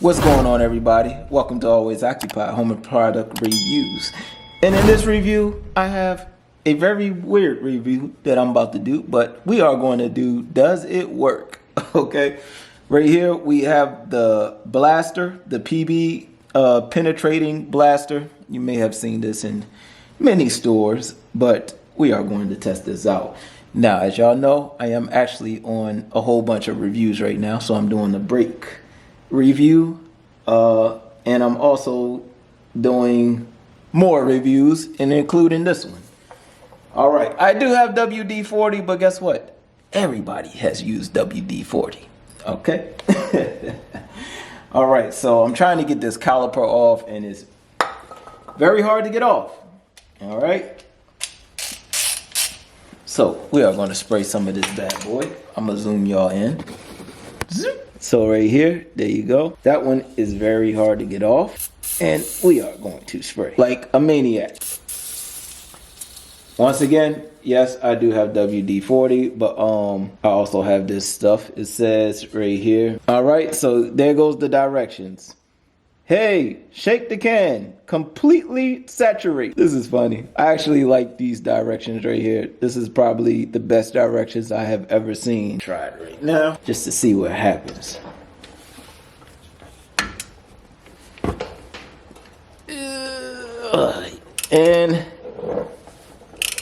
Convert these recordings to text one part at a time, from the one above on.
What's going on, everybody? Welcome to Always Occupied Home and Product Reviews. And in this review, I have a very weird review that I'm about to do, but we are going to do Does It Work? Okay. Right here we have the blaster, the PB penetrating blaster. You may have seen this in many stores, but we are going to test this out. Now, as y'all know, I am actually on a whole bunch of reviews right now, so I'm doing a break review, and I'm also doing more reviews and including this one. All right, I do have WD-40, but guess what? Everybody has used WD-40. Okay. All right, so I'm trying to get this caliper off, and it's very hard to get off. All right. So we are going to spray some of this bad boy. I'm gonna zoom y'all in. Zoop. So right here, there you go. That one is very hard to get off, and we are going to spray like a maniac. Once again, yes, I do have WD-40, but I also have this stuff. It says right here. All right, so there goes the directions. Hey, shake the can, completely saturate. This is funny. I actually like these directions right here. This is probably the best directions I have ever seen. Try it right now, just to see what happens. And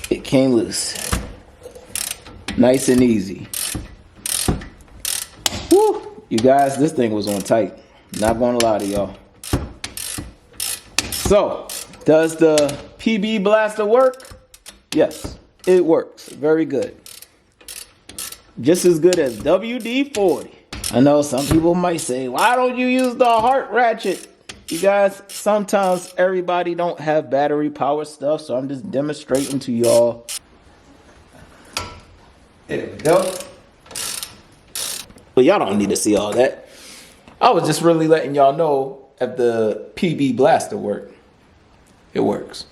it came loose. Nice and easy. Woo! You guys, this thing was on tight. Not gonna lie to y'all. So, does the PB blaster work? Yes, it works. Very good. Just as good as WD-40. I know some people might say, why don't you use the heart ratchet? You guys, sometimes everybody don't have battery power stuff, so I'm just demonstrating to y'all. There we go. But y'all don't need to see all that. I was just really letting y'all know if the PB blaster worked. It works.